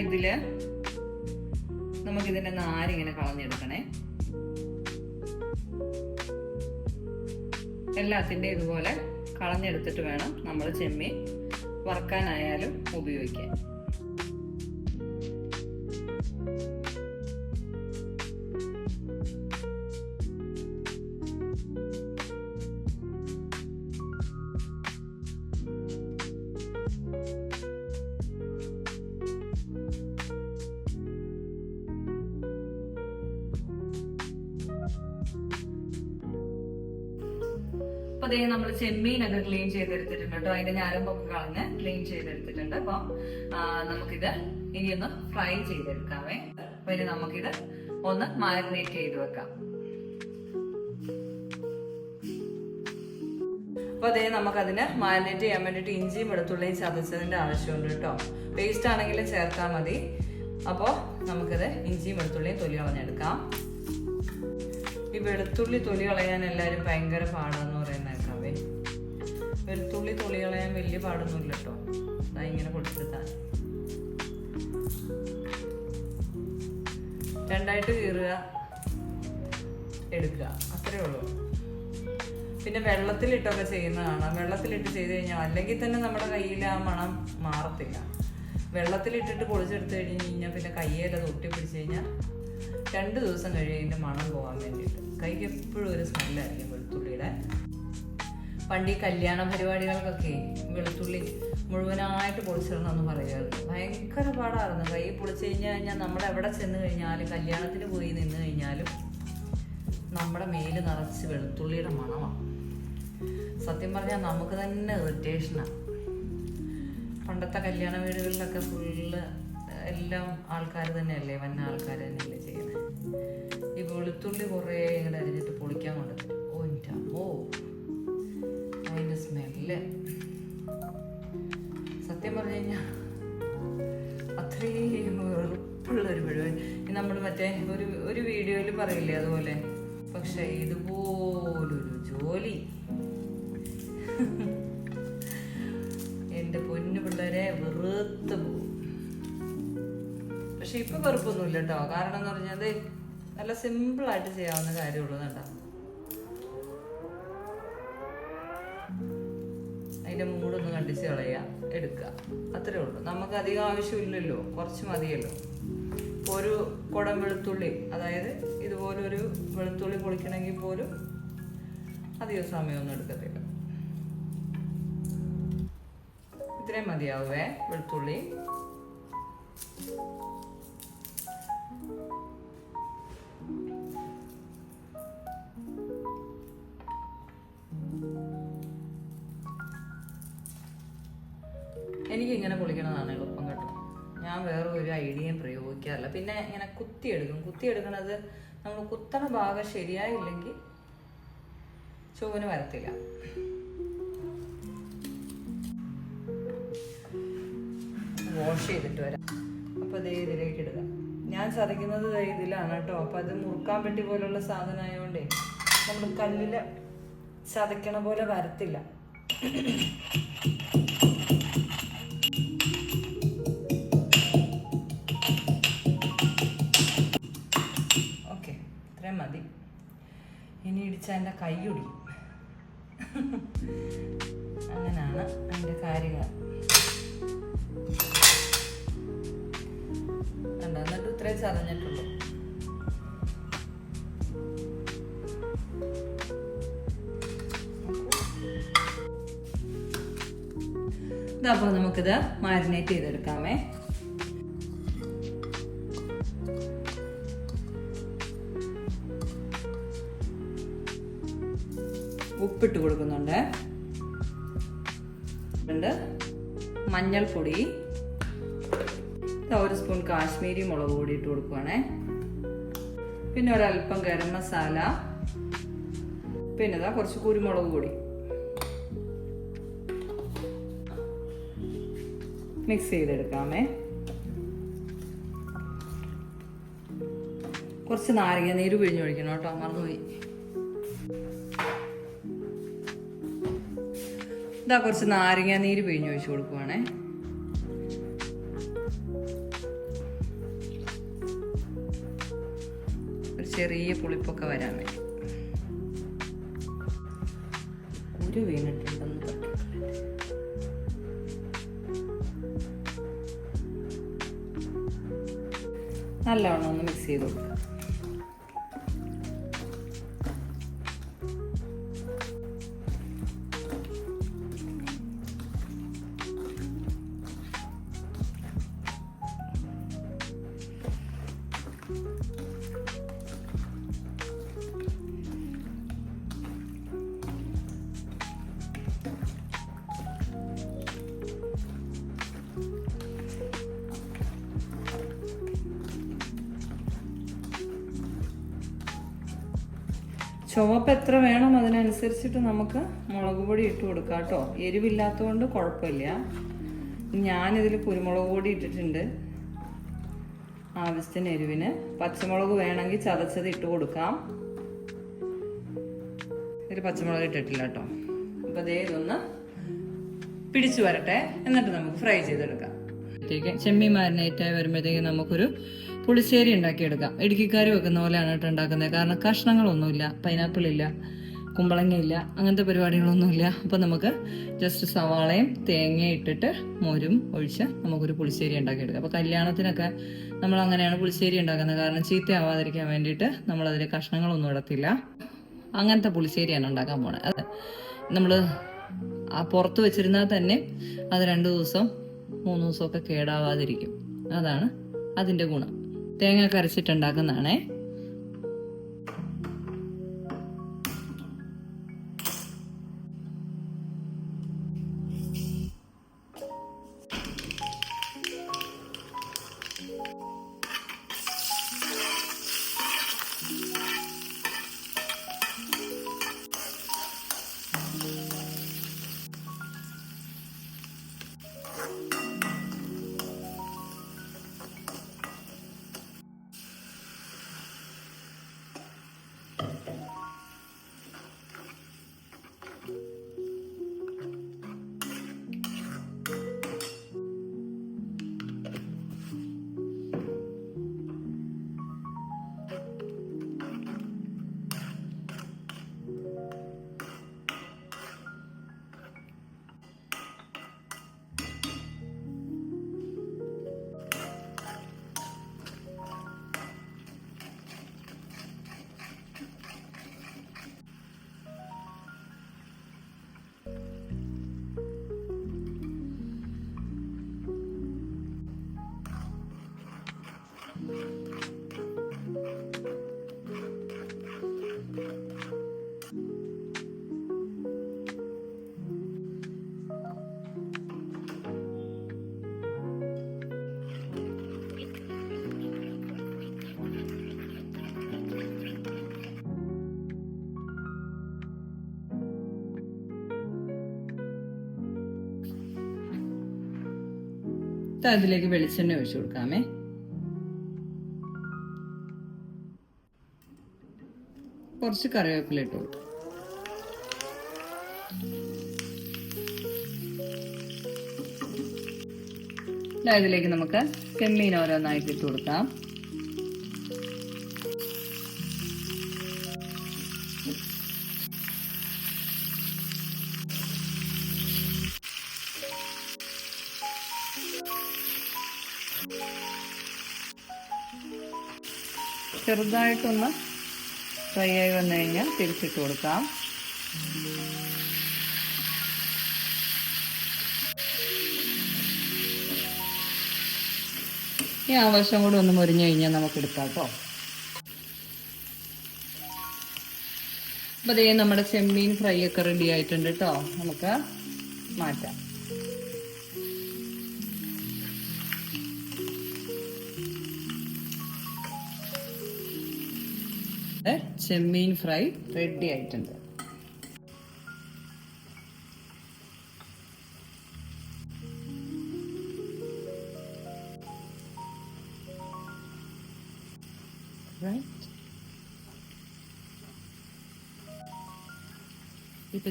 ഇതില് നമുക്കിതിന്റെ നാരിങ്ങനെ കളഞ്ഞെടുക്കണേ. എല്ലാത്തിൻ്റെ ഇതുപോലെ കളഞ്ഞെടുത്തിട്ട് വേണം നമ്മൾ ചെമ്മീൻ വറക്കാനായാലും ഉപയോഗിക്കാൻ. അപ്പൊ അതേ നമ്മൾ ചെമ്മീനൊക്കെ ക്ലീൻ ചെയ്തെടുത്തിട്ടുണ്ട് കേട്ടോ. അതിന്റെ ഞരമ്പൊക്കെ കളഞ്ഞ് ക്ലീൻ ചെയ്തെടുത്തിട്ടുണ്ട്. അപ്പൊ നമുക്കിത് ഇനിയൊന്ന് ഫ്രൈ ചെയ്തെടുക്കാവേ. അപ്പൊ ഇനി നമുക്കിത് ഒന്ന് മാരിനേറ്റ് ചെയ്ത് വെക്കാം. അപ്പൊ അതേ നമുക്കതിന് മാരിനേറ്റ് ചെയ്യാൻ വേണ്ടിയിട്ട് ഇഞ്ചിയും വെളുത്തുള്ളിയും ചതച്ചതിന്റെ ആവശ്യമുണ്ട് കേട്ടോ. പേസ്റ്റ് ആണെങ്കിലും ചേർത്താൽ മതി. അപ്പോൾ നമുക്കത് ഇഞ്ചിയും വെളുത്തുള്ളിയും തൊലി കളഞ്ഞെടുക്കാം. ഈ വെളുത്തുള്ളി തൊലി കളയാൻ എല്ലാവരും ഭയങ്കര പാടാന്ന് പറയുന്നേക്കാവേ. വെളുത്തുള്ളി തൊലി കളയാൻ വലിയ പാടൊന്നുമില്ല കേട്ടോ. അതാ ഇങ്ങനെ പൊടിച്ചെടുത്താൽ രണ്ടായിട്ട് കീറുക, എടുക്കുക, അത്രേ ഉള്ളൂ. പിന്നെ വെള്ളത്തിലിട്ടൊക്കെ ചെയ്യുന്നതാണ്. വെള്ളത്തിലിട്ട് ചെയ്ത് കഴിഞ്ഞാൽ അല്ലെങ്കിൽ തന്നെ നമ്മുടെ കയ്യിൽ ആ മണം മാറത്തില്ല. വെള്ളത്തിലിട്ടിട്ട് പൊളിച്ചെടുത്ത് കഴിഞ്ഞാൽ പിന്നെ കയ്യിലത് ഒട്ടിപ്പിടിച്ച് കഴിഞ്ഞാൽ 2 ദിവസം കഴിയുന്നതിൻ്റെ മണം പോകാൻ വേണ്ടിയിട്ട്. കൈക്ക് എപ്പോഴും ഒരു സ്മെല്ലായിരിക്കും വെളുത്തുള്ളിയുടെ. പണ്ട് ഈ കല്യാണ പരിപാടികൾക്കൊക്കെ വെളുത്തുള്ളി മുഴുവനായിട്ട് പൊളിച്ചിടണമെന്ന് പറയുമായിരുന്നു. ഭയങ്കര പാടായിരുന്നു. കൈ പൊളിച്ച് കഴിഞ്ഞാൽ നമ്മൾ എവിടെ ചെന്ന് കഴിഞ്ഞാലും, കല്യാണത്തിന് പോയി നിന്ന് കഴിഞ്ഞാലും നമ്മുടെ മേല് നിറച്ച് വെളുത്തുള്ളിയുടെ മണമാണ്. സത്യം പറഞ്ഞാൽ നമുക്ക് തന്നെ ഇറിറ്റേഷനാണ്. പണ്ടത്തെ കല്യാണ വീടുകളിലൊക്കെ ഫുള്ള് എല്ലാം ആൾക്കാർ തന്നെയല്ലേ, വന്ന ആൾക്കാർ തന്നെയല്ലേ ചെയ്യുന്നത്. ഈ വെളുത്തുള്ളി കുറേ ഇങ്ങനെ അരിഞ്ഞിട്ട് പൊളിക്കാൻ കൊണ്ടുവരും. ഓ അതിൻ്റെ സ്മെല്ല് സത്യം പറഞ്ഞു കഴിഞ്ഞാൽ അത്രയും വെറുപ്പുള്ളൊരു പരിപാടി. നമ്മൾ മറ്റേ ഒരു വീഡിയോയിൽ പറയില്ലേ അതുപോലെ. പക്ഷെ ഇതുപോലൊരു ജോലി എൻ്റെ പൊന്നു പിള്ളേരെ വെറുത്ത് പോകും. പക്ഷെ ഇപ്പൊ വെറുപ്പൊന്നുമില്ല കേട്ടോ. കാരണം എന്ന് പറഞ്ഞാൽ നല്ല സിമ്പിളായിട്ട് ചെയ്യാവുന്ന കാര്യമുള്ളതുണ്ടാ. അതിന്റെ മൂടൊന്ന് കണ്ടിച്ച് കളയുക, എടുക്കുക, അത്രേ ഉള്ളൂ. നമുക്ക് അധികം ആവശ്യമില്ലല്ലോ, കുറച്ച് മതിയല്ലോ. ഇപ്പോൾ ഒരു കുടം വെളുത്തുള്ളി, അതായത് ഇതുപോലൊരു വെളുത്തുള്ളി പൊളിക്കണമെങ്കിൽ പോലും അധികം സമയമൊന്നും എടുക്കത്തില്ല. ഇത്രയും മതിയാവേ വെളുത്തുള്ളി. എനിക്കിങ്ങനെ പൊളിക്കണതാണ് എളുപ്പം കേട്ടോ. ഞാൻ വേറെ ഒരു ഐഡിയയും പ്രയോഗിക്കാറില്ല. പിന്നെ ഇങ്ങനെ കുത്തിയെടുക്കണത് നമ്മൾ കുത്തണ ഭാഗം ശരിയായില്ലെങ്കിൽ ചുവന് വരത്തില്ല. വാഷ് ചെയ്തിട്ട് വരാം. അപ്പോൾ അതേ ഇതിലേക്ക് ഇടുക. ഞാൻ ചതയ്ക്കുന്നത് ഇതിലാണ് കേട്ടോ. അപ്പം അത് മുറുക്കാൻ പെട്ടി പോലുള്ള സാധനമായതുകൊണ്ടേ നമ്മൾ കല്ലിൽ ചതയ്ക്കണ പോലെ വരത്തില്ല. ഓക്കെ, ഇത്രയും മതി. ഇനി ഇടിച്ചാൽ എൻ്റെ കൈ ഒടിയും. അങ്ങനെയാണ് അതിൻ്റെ കാര്യങ്ങൾ. എന്നിട്ട് ഇത്രയും ചതഞ്ഞിട്ടുള്ളൂ. ഇതപ്പോൾ നമുക്കിത് മാരിനേറ്റ് ചെയ്തെടുക്കാമേ. ഉപ്പിട്ട് കൊടുക്കുന്നുണ്ട്. മഞ്ഞൾപ്പൊടി, 1 സ്പൂൺ കാശ്മീരി മുളക് പൊടി ഇട്ട് കൊടുക്കുവാണേ. പിന്നെ ഒരല്പം ഗരം മസാല, പിന്നെ കുറച്ച് കുരുമുളക് പൊടി മിക്സ് ചെയ്തെടുക്കാമേ. കുറച്ച് നാരങ്ങ നീര് പിഴിഞ്ഞൊഴിക്കണം കേട്ടോ, മറന്നുപോയി. ഇതാ കുറച്ച് നാരങ്ങ നീര് പിഴിഞ്ഞ് ഒഴിച്ചു കൊടുക്കുവാണേ. ഒരു ചെറിയ പുളിപ്പൊക്കെ വരാൻ വേണ്ടി. കുരു വീണിട്ടുണ്ടെന്ന് നല്ലവണ്ണം ഒന്ന് മിക്സ് ചെയ്ത് കൊടുക്കുക. ചുവപ്പ് എത്ര വേണം അതിനനുസരിച്ചിട്ട് നമുക്ക് മുളക് പൊടി ഇട്ട് കൊടുക്കാം കേട്ടോ. എരിവില്ലാത്തതുകൊണ്ട് കുഴപ്പമില്ല. ഞാനിതിൽ കുരുമുളക് പൊടി ഇട്ടിട്ടുണ്ട് ആവശ്യത്തിന് എരിവിന്. പച്ചമുളക് വേണമെങ്കിൽ ചതച്ചത് ഇട്ട് കൊടുക്കാം. ഇതിൽ പച്ചമുളക് ഇട്ടിട്ടില്ല കേട്ടോ. അപ്പോൾ ദേ ഇതൊന്ന് പിടിച്ചു വരട്ടെ, എന്നിട്ട് നമുക്ക് ഫ്രൈ ചെയ്തെടുക്കാം. ചെമ്മീൻ മാരിനേറ്റായി വരുമ്പോഴത്തേക്ക് നമുക്കൊരു പുളിശ്ശേരി ഉണ്ടാക്കിയെടുക്കാം. ഇടുക്കിക്കാർ വെക്കുന്ന പോലെയാണ് കേട്ടോ ഉണ്ടാക്കുന്നത്. കാരണം കഷ്ണങ്ങളൊന്നുമില്ല, പൈനാപ്പിൾ ഇല്ല, കുമ്പളങ്ങ ഇല്ല, അങ്ങനത്തെ പരിപാടികളൊന്നുമില്ല. അപ്പോൾ നമുക്ക് ജസ്റ്റ് സവാളയും തേങ്ങയും ഇട്ടിട്ട് മോരും ഒഴിച്ച് നമുക്കൊരു പുളിശ്ശേരി ഉണ്ടാക്കിയെടുക്കാം. അപ്പോൾ കല്യാണത്തിനൊക്കെ നമ്മൾ അങ്ങനെയാണ് പുളിശ്ശേരി ഉണ്ടാക്കുന്നത്. കാരണം ചീത്തയാവാതിരിക്കാൻ വേണ്ടിയിട്ട് നമ്മളതിൽ കഷ്ണങ്ങളൊന്നും ഇടത്തില്ല. അങ്ങനത്തെ പുളിശ്ശേരിയാണ് ഉണ്ടാക്കാൻ പോണത്. അത് നമ്മൾ പുറത്ത് വെച്ചിരുന്നാൽ തന്നെ അത് 2 ദിവസം 3 ദിവസമൊക്കെ കേടാവാതിരിക്കും. അതാണ് അതിൻ്റെ ഗുണം. തേങ്ങ കരച്ചിട്ടുണ്ടാക്കുന്നതാണേ. അതിലേക്ക് വെളിച്ചെണ്ണ ഒഴിച്ചു കൊടുക്കാമേ. കുറച്ച് കറിവേപ്പില ഇട്ട് കൊടുക്കാം. ഇതിലേക്ക് നമുക്ക് ചെമ്മീൻ ഓരോന്നായിട്ട് ഇട്ട് കൊടുക്കാം. ചെറുതായിട്ടൊന്ന് ഫ്രൈ ആയി വന്നു കഴിഞ്ഞാൽ തിരിച്ചിട്ട് കൊടുക്കാം. ഈ ആവശ്യം കൂടെ ഒന്ന് മുരിഞ്ഞു കഴിഞ്ഞാൽ നമുക്ക് എടുക്കാം കേട്ടോ. അപ്പോൾ അതേ നമ്മുടെ ചെമ്മീൻ ഫ്രൈ ഒക്കെ റെഡി ആയിട്ടുണ്ട് കേട്ടോ. നമുക്ക് മാറ്റാം. ചെമ്മീൻ ഫ്രൈ റെഡി ആയിട്ടുണ്ട്. ഇപ്പൊ